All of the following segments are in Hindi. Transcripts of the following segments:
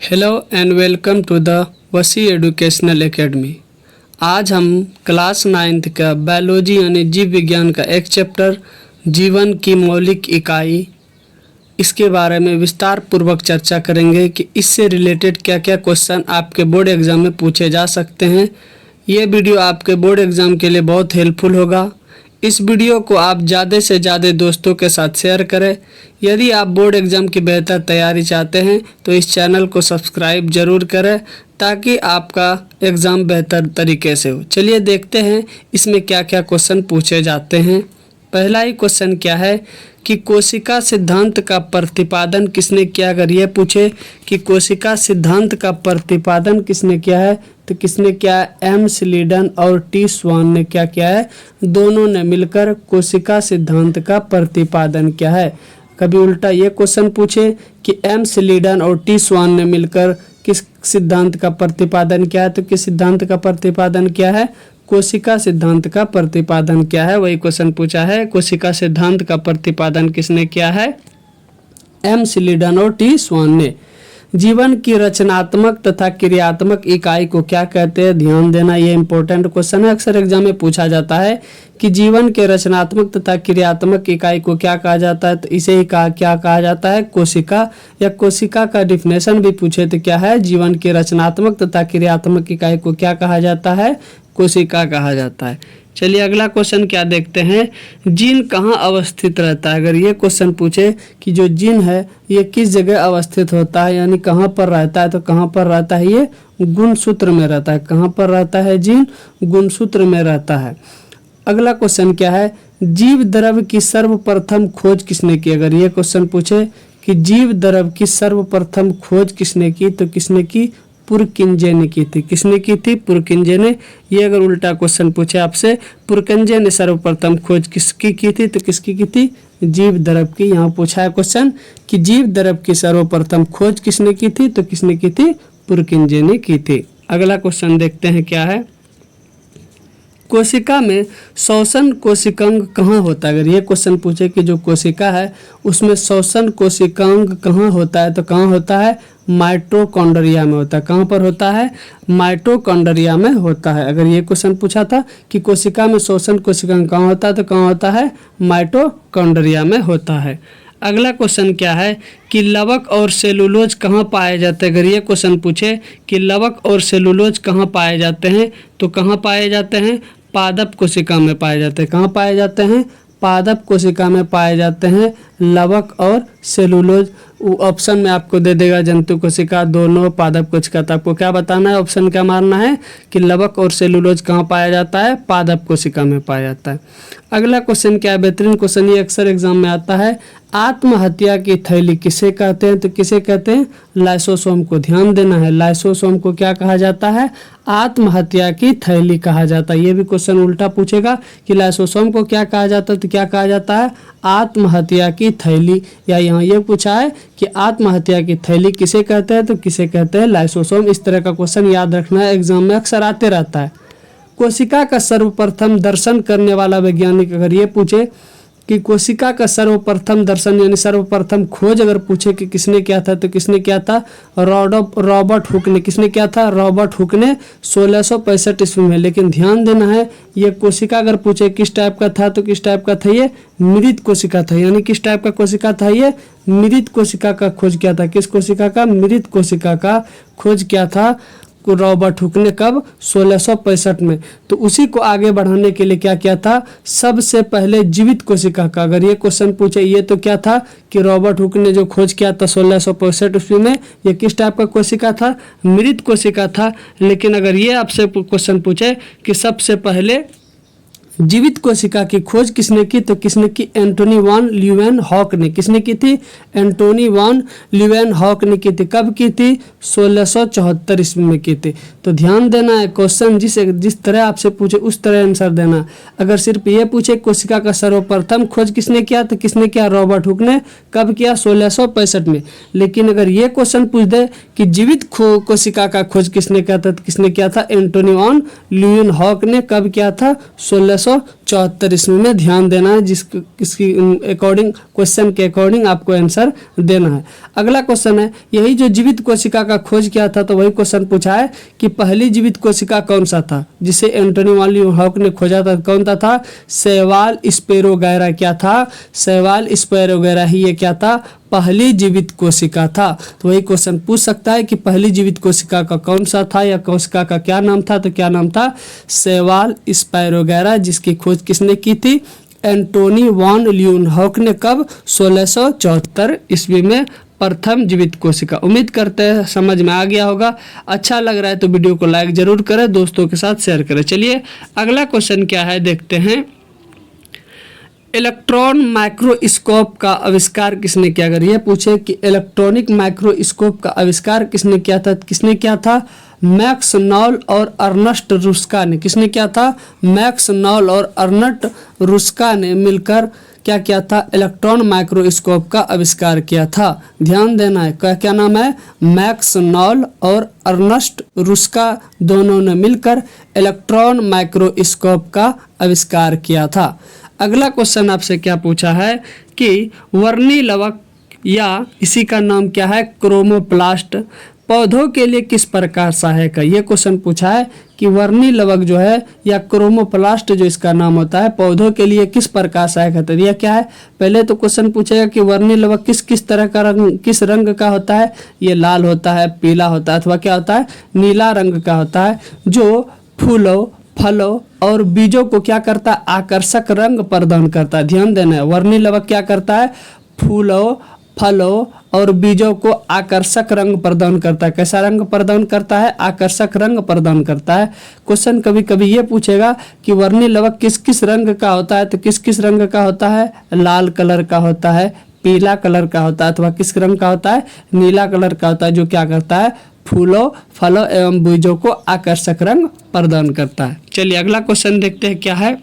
Hello and welcome to the Wasi educational academy. आज हम क्लास 9th का बायोलॉजी यानी जीव विज्ञान का एक चैप्टर जीवन की मौलिक इकाई, इसके बारे में विस्तार पूर्वक चर्चा करेंगे कि इससे रिलेटेड क्या क्या क्वेश्चन आपके बोर्ड एग्ज़ाम में पूछे जा सकते हैं। ये वीडियो आपके बोर्ड एग्ज़ाम के लिए बहुत हेल्पफुल होगा। इस वीडियो को आप ज़्यादा से ज़्यादा दोस्तों के साथ शेयर करें। यदि आप बोर्ड एग्ज़ाम की बेहतर तैयारी चाहते हैं तो इस चैनल को सब्सक्राइब ज़रूर करें ताकि आपका एग्ज़ाम बेहतर तरीके से हो। चलिए देखते हैं इसमें क्या क्या क्वेश्चन पूछे जाते हैं। पहला ही क्वेश्चन क्या है कि कोशिका सिद्धांत का प्रतिपादन किसने किया। अगर ये पूछे कि कोशिका सिद्धांत का प्रतिपादन किसने किया है तो किसने किया है, एम स्लीडन और टी स्वान ने क्या किया है, दोनों ने मिलकर कोशिका सिद्धांत का प्रतिपादन किया है। कभी उल्टा ये क्वेश्चन पूछे कि एम स्लीडन और टी स्वान ने मिलकर किस सिद्धांत का प्रतिपादन किया है तो किस सिद्धांत का प्रतिपादन किया है, कोशिका सिद्धांत का प्रतिपादन किया है। वही क्वेश्चन पूछा है, कोशिका सिद्धांत का प्रतिपादन किसने किया है, एम स्लीडन और टी स्वान ने। जीवन की रचनात्मक तथा क्रियात्मक इकाई को क्या कहते हैं, ध्यान देना, ये इंपॉर्टेंट क्वेश्चन है। अक्सर एग्जाम में पूछा जाता है कि जीवन के रचनात्मक तथा क्रियात्मक इकाई को क्या कहा जाता है तो इसे ही क्या कहा जाता है, कोशिका। या कोशिका का डिफिनेशन भी पूछे तो क्या है, जीवन के रचनात्मक तथा क्रियात्मक इकाई को क्या कहा जाता है, कोशिका कहा जाता है। चलिए अगला क्वेश्चन क्या देखते हैं, जीन कहाँ अवस्थित रहता है। अगर ये क्वेश्चन पूछे कि जो जीन है ये किस जगह अवस्थित होता है यानी कहाँ पर रहता है तो कहाँ पर रहता है, ये गुणसूत्र में रहता है। कहाँ पर रहता है, जीन गुणसूत्र में रहता है। अगला क्वेश्चन क्या है, जीव द्रव की सर्वप्रथम खोज किसने की। अगर ये क्वेश्चन पूछे कि जीव द्रव की सर्वप्रथम खोज किसने की तो किसने की, पुरकिंजे ने की थी। किसने की थी, पुरकिंजे ने। ये अगर उल्टा क्वेश्चन पूछे आपसे, पुरकिंजे ने सर्वप्रथम खोज किसकी की थी तो किसकी की थी, जीव द्रव की। यहाँ पूछा है क्वेश्चन कि जीव द्रव की सर्वप्रथम खोज किसने की थी तो किसने की थी, पुरकिंजे ने की थी। अगला क्वेश्चन देखते हैं क्या है, कोशिका में श्वसन कोशिकांग कहाँ होता है। अगर ये क्वेश्चन पूछे कि जो कोशिका है उसमें श्वसन कोशिकांग कहाँ होता है तो कहाँ होता है, माइटोकॉन्ड्रिया में होता है। कहाँ पर होता है, माइटोकॉन्ड्रिया में होता है। अगर ये क्वेश्चन पूछा था कि कोशिका में श्वसन कोशिकांग कहाँ होता है तो कहाँ होता है, माइटोकॉन्ड्रिया में होता है। अगला क्वेश्चन क्या है कि लवक और सेलुलोज कहाँ पाए जाते हैं। अगर ये क्वेश्चन पूछे कि लवक और सेलुलोज कहाँ पाए जाते हैं तो कहाँ पाए जाते हैं, पादप कोशिका में पाए जाते हैं। कहाँ पाए जाते हैं, पादप कोशिका में पाए जाते हैं लवक और सेलुलोज। ऑप्शन में आपको दे देगा जंतु कोशिका, दोनों, पादप कोशिका। तो आपको क्या बताना है, ऑप्शन क्या मारना है कि लवक और सेलुलोज कहाँ पाया जाता है, पादप कोशिका में पाया जाता है। अगला क्वेश्चन क्या है, बेहतरीन क्वेश्चन, ये अक्सर एग्जाम में आता है, आत्महत्या की थैली किसे कहते हैं तो किसे कहते हैं, लाइसोसोम को। ध्यान देना है, लाइसोसोम को क्या कहा जाता है, आत्महत्या की थैली कहा जाता है। ये भी क्वेश्चन उल्टा पूछेगा कि लाइसोसोम को क्या कहा जाता है तो क्या कहा जाता है, आत्महत्या की थैली। या यहाँ ये पूछा है कि आत्महत्या की थैली किसे कहते हैं तो किसे कहते हैं, लाइसोसोम। इस तरह का क्वेश्चन याद रखना है, एग्जाम में अक्सर आते रहता है। कोशिका का सर्वप्रथम दर्शन करने वाला वैज्ञानिक। अगर ये पूछे कि कोशिका का सर्वप्रथम दर्शन यानी सर्वप्रथम खोज अगर पूछे कि किसने किया था तो किसने किया था, रॉबर्ट हुक ने। किसने किया था, रॉबर्ट हुक ने 1665 ईस्वी में। लेकिन ध्यान देना है, ये कोशिका अगर पूछे किस टाइप का था तो किस टाइप का था, ये मृत कोशिका था। यानी किस टाइप का कोशिका था, ये मृत कोशिका का खोज किया था। किस कोशिका का, मृत कोशिका का खोज किया था रॉबर्ट हुक ने। कब, 1665 में। तो उसी को आगे बढ़ाने के लिए क्या किया था, सबसे पहले जीवित कोशिका का। अगर ये क्वेश्चन पूछे ये तो क्या था कि रॉबर्ट हुक ने जो खोज किया था 1665 ईस्वी में, ये किस टाइप का कोशिका था, मृत कोशिका था। लेकिन अगर ये आपसे क्वेश्चन पूछे कि सबसे पहले जीवित कोशिका की खोज किसने की तो किसने की, एंटोनी वान ल्यूवेनहॉक ने। किसने की थी, एंटोनी वान ल्यूवेनहॉक ने की थी। कब की थी, 1674 ईस्वी में की थी। तो ध्यान देना है, क्वेश्चन जिस तरह आपसे पूछे उस तरह आंसर देना। अगर सिर्फ ये पूछे कोशिका का सर्वप्रथम खोज किसने किया तो किसने किया, रॉबर्ट हुक ने। कब किया, 1665 में। लेकिन अगर ये क्वेश्चन पूछ दे कि जीवित कोशिका का खोज किसने किया था तो किसने किया था, एंटोनी वान ल्यूवेनहॉक ने। कब किया था, 16 1674 ईस्वी में। ध्यान देना है, किसकी अकॉर्डिंग, क्वेश्चन के अकॉर्डिंग आपको आंसर देना है। अगला क्वेश्चन है, यही जो जीवित कोशिका का खोज किया था, तो वही क्वेश्चन पूछा है कि पहली जीवित कोशिका कौन सा था जिसे एंटोनी वान ल्यूवेनहॉक ने खोजा था, कौन सा था? शैवाल स्पैरोगैरा। क्या था? शैवाल स्पैरोगैरा ही ये क्या था? पहली जीवित कोशिका था। तो वही क्वेश्चन पूछ सकता है कि पहली जीवित कोशिका का कौन सा था या कोशिका का क्या नाम था, तो क्या नाम था? शैवाल स्पैरोगैरा, जिसकी खोज किसने की थी? एंटोनी वान ल्यूवेनहॉक ने। कब? 1674 ईस्वी में प्रथम जीवित कोशिका। उम्मीद करते हैं समझ में आ गया होगा। अच्छा लग रहा है तो वीडियो को लाइक जरूर करें, दोस्तों के साथ शेयर करें। चलिए अगला क्वेश्चन क्या है देखते हैं। इलेक्ट्रॉन माइक्रोस्कोप का आविष्कार किसने किया? अगर ये पूछे कि इलेक्ट्रॉनिक माइक्रोस्कोप का आविष्कार किसने किया था, किसने किया था? मैक्स नॉल और अर्नस्ट रुस्का ने। किसने किया था? मैक्स नॉल और अर्नस्ट रुस्का ने मिलकर क्या किया था? इलेक्ट्रॉन माइक्रोस्कोप का आविष्कार किया था। ध्यान देना है, क्या नाम है? मैक्स नॉल और अर्नस्ट रुस्का दोनों ने मिलकर इलेक्ट्रॉन माइक्रोस्कोप का आविष्कार किया था। अगला क्वेश्चन आपसे क्या पूछा है कि वर्णी लवक या इसी का नाम क्या है? क्रोमोप्लास्ट, पौधों के लिए किस प्रकार सहायक है? ये क्वेश्चन पूछा है कि वर्णी लवक जो है या क्रोमोप्लास्ट जो इसका नाम होता है, पौधों के लिए किस प्रकार सहायक है? तो यह क्या है? पहले तो क्वेश्चन पूछेगा कि वर्णी लवक किस तरह का रंग, किस रंग का होता है? ये लाल होता है, पीला होता है, अथवा क्या होता है? नीला रंग का होता है, जो फूलों, फलों और बीजों को क्या करता है? आकर्षक रंग प्रदान करता है। ध्यान देना है, वर्णी लवक क्या करता है? फूलों, फलों और बीजों को आकर्षक रंग प्रदान करता है। कैसा रंग प्रदान करता है? आकर्षक रंग प्रदान करता है। क्वेश्चन कभी कभी ये पूछेगा कि वर्णी लवक किस किस रंग का होता है, तो किस किस रंग का होता है? लाल कलर का होता है, पीला कलर का होता है, अथवा किस रंग का होता है? नीला कलर का होता है, जो क्या करता है? फूलों, फलों एवं बीजों को आकर्षक रंग प्रदान करता है। चलिए अगला क्वेश्चन देखते हैं क्या है।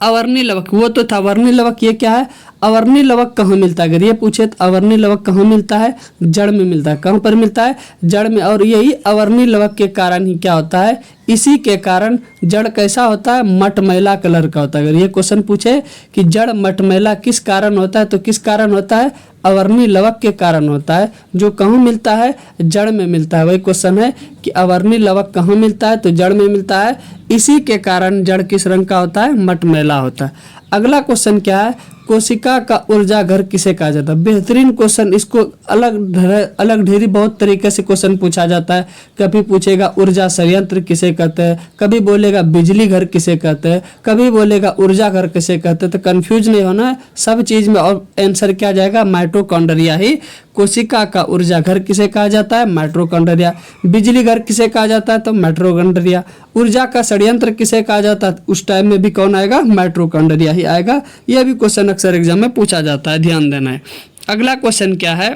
अवर्णी लवक, वो तो था वर्णी लवक, ये क्या है? अवर्णी लवक कहाँ मिलता है? अगर ये पूछे तो अवर्णी लवक कहाँ मिलता है? जड़ में मिलता है। कहाँ पर मिलता है? जड़ में। और यही अवर्णी लवक के कारण ही क्या होता है? इसी के कारण जड़ कैसा होता है? मटमैला कलर का होता है। अगर ये क्वेश्चन पूछे कि जड़ मटमैला किस कारण होता है, तो किस कारण होता है? अवर्णी लवक के कारण होता है, जो कहाँ मिलता है? जड़ में मिलता है। वही क्वेश्चन है कि अवर्णी लवक कहाँ मिलता है, तो जड़ में मिलता है। इसी के कारण जड़ किस रंग का होता है? मटमैला होता है। अगला क्वेश्चन क्या है? कोशिका का ऊर्जा घर किसे कहा जाता है? बेहतरीन क्वेश्चन, इसको अलग ढेरी बहुत तरीके से क्वेश्चन पूछा जाता है। कभी पूछेगा ऊर्जा संयंत्र किसे कहते हैं, कभी बोलेगा बिजली घर किसे कहते हैं, कभी बोलेगा ऊर्जा घर किसे कहते हैं। तो कंफ्यूज नहीं होना है, सब चीज में और आंसर क्या जाएगा? माइटोकॉन्ड्रिया ही। कोशिका का ऊर्जा घर किसे कहा जाता है? माइटोकॉन्ड्रिया। बिजली घर किसे कहा जाता है? तो माइटोकॉन्ड्रिया। ऊर्जा का षड्यंत्र किसे कहा जाता है? उस टाइम में भी कौन आएगा? माइटोकॉन्ड्रिया ही आएगा। यह भी क्वेश्चन अक्सर एग्जाम में पूछा जाता है, ध्यान देना है। अगला क्वेश्चन क्या है?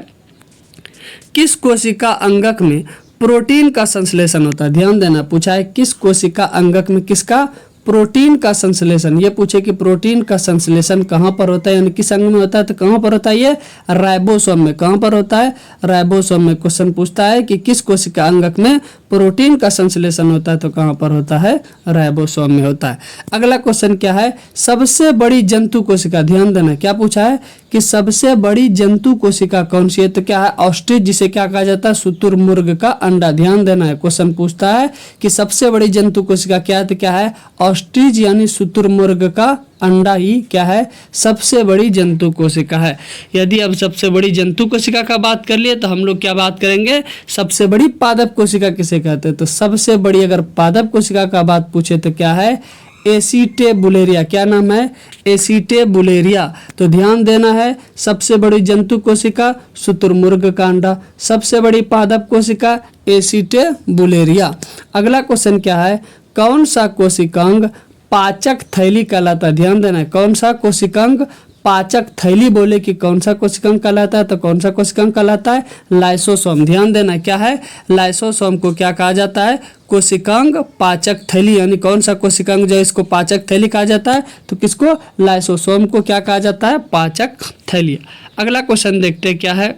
किस कोशिका अंगक में प्रोटीन का संश्लेषण होता है? ध्यान देना, पूछा है किस कोशिका अंगक में किसका? प्रोटीन का संश्लेषण। ये पूछे कि प्रोटीन का संश्लेषण कहाँ पर होता है, यानी किस अंग में होता है, तो कहाँ पर होता है? ये राइबोसोम में। कहाँ पर होता है? राइबोसोम में। क्वेश्चन पूछता है कि किस कोशिका अंगक में प्रोटीन का संश्लेषण होता है, तो कहाँ पर होता है? राइबोसोम में होता है। अगला क्वेश्चन क्या है? सबसे बड़ी जंतु कोशिका। ध्यान देना, क्या पूछा है कि सबसे बड़ी जंतु कोशिका कौन सी है, तो क्या है? ऑस्ट्रिच, जिसे क्या कहा जाता है? शुतुरमुर्ग का अंडा। ध्यान देना है, क्वेश्चन पूछता है कि सबसे बड़ी जंतु कोशिका क्या है, तो क्या है? ऑस्ट्रिच यानी शुतुरमुर्ग का अंडा ही क्या है? सबसे बड़ी जंतु कोशिका है। यदि अब सबसे बड़ी जंतु कोशिका का बात कर लिए तो हम लोग क्या बात करेंगे? सबसे बड़ी पादप कोशिका किसे कहते हैं? तो सबसे बड़ी अगर पादप कोशिका का बात पूछे तो क्या है? एसिटेबुलेरिया। क्या नाम है? एसिटेबुलेरिया। तो ध्यान देना है, सबसे बड़ी जंतु कोशिका शुतुरमुर्ग का अंडा, सबसे बड़ी पादप कोशिका एसिटेबुलेरिया। अगला क्वेश्चन क्या है? कौन सा कोशिकांग पाचक थैली कहलाता है? ध्यान देना है, कौन सा कोशिकांग पाचक थैली? बोले कि कौन सा कोशिकांग कहलाता है, तो कौन सा कोशिकांग कहलाता है? लाइसोसोम। ध्यान देना, क्या है? लाइसोसोम को क्या कहा जाता है? कोशिकांग पाचक थैली। यानी कौन सा कोशिकांग जो इसको पाचक थैली कहा जाता है, तो किसको? लाइसोसोम को क्या कहा जाता है? पाचक थैली। अगला क्वेश्चन देखते हैं क्या है?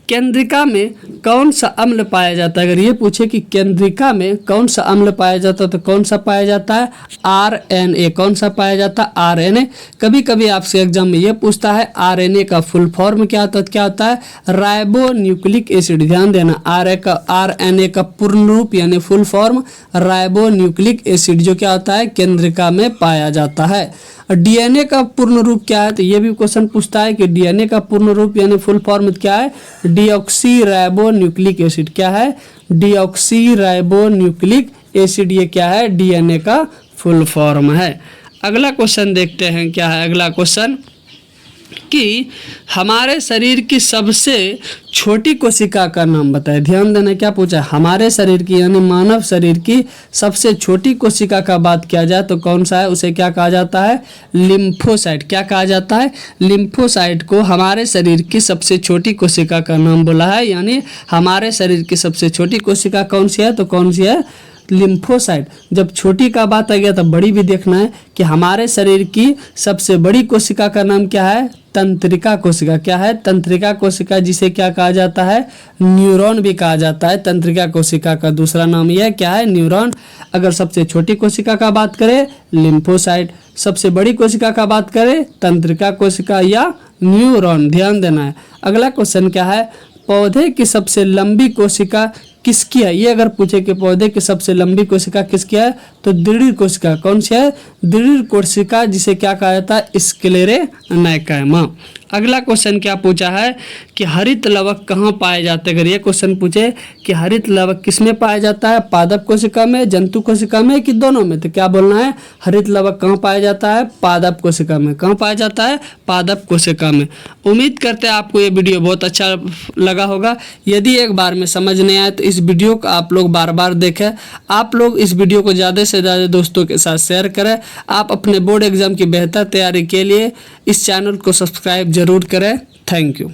केंद्रिका में कौन सा अम्ल पाया जाता है? अगर ये पूछे कि केंद्रिका में कौन सा अम्ल पाया जाता है तो कौन सा पाया जाता है? RNA। कौन सा पाया जाता है? RNA। कभी कभी आपसे एग्जाम में ये पूछता है RNA का फुल फॉर्म क्या होता है? Ribo nucleic acid. ध्यान देना, RNA का पूर्ण रूप यानी full form ribo nucleic acid जो क्या होता है? केंद्रिका में पाया जाता है। DNA का पूर्ण रूप क्या है? तो ये भी क्वेश्चन पूछता है कि DNA का पूर्ण रूप यानी फुल फॉर्म क्या है? Deoxy ribo nucleic acid. क्या है? Deoxy ribo nucleic acid. ये क्या है? DNA का फुल फॉर्म है। अगला क्वेश्चन देखते हैं क्या है अगला क्वेश्चन, कि हमारे शरीर की सबसे छोटी कोशिका का नाम बताएं। ध्यान देना, क्या पूछा? हमारे शरीर की यानी मानव शरीर की सबसे छोटी कोशिका का बात किया जाए तो कौन सा है? उसे क्या कहा जाता है? लिम्फोसाइट। क्या कहा जाता है? लिम्फोसाइट को हमारे शरीर की सबसे छोटी कोशिका का नाम बोला है। यानी हमारे शरीर की सबसे छोटी कोशिका कौन सी है? तो कौन सी है? लिम्फोसाइट। जब छोटी का बात आ गया तब बड़ी भी देखना है कि हमारे शरीर की सबसे बड़ी कोशिका का नाम क्या है? तंत्रिका कोशिका। क्या है? तंत्रिका कोशिका, जिसे क्या कहा जाता है? न्यूरॉन भी कहा जाता है। तंत्रिका कोशिका का दूसरा नाम यह क्या है? न्यूरॉन। अगर सबसे छोटी कोशिका का बात करें लिम्फोसाइट, सबसे बड़ी कोशिका का बात करें तंत्रिका कोशिका या न्यूरॉन। ध्यान देना है। अगला क्वेश्चन क्या है? पौधे की सबसे लंबी कोशिका किसकी है? ये अगर पूछे कि पौधे की सबसे लंबी कोशिका किसकी है तो दृढ़ कोशिका। कौन सी है? दृढ़ कोशिका, जिसे क्या कहा जाता है? स्क्लेरेनाइकाइमा। अगला क्वेश्चन क्या पूछा है कि हरित लवक कहाँ पाए जाते हैं? अगर ये क्वेश्चन पूछे कि हरित लवक किसमें पाया जाता है? पादप कोशिका में, जंतु कोशिका में कि दोनों में? तो क्या बोलना है? हरित लवक कहाँ पाया जाता है? पादप कोशिका में। कहाँ पाया जाता है? पादप कोशिका में। उम्मीद करते हैं आपको ये वीडियो बहुत अच्छा लगा होगा। यदि एक बार में समझ नहीं आए तो इस वीडियो को आप लोग बार बार देखें। आप लोग इस वीडियो को ज़्यादा से ज़्यादा दोस्तों के साथ शेयर करें। आप अपने बोर्ड एग्जाम की बेहतर तैयारी के लिए इस चैनल को सब्सक्राइब जरूर करें। Thank you.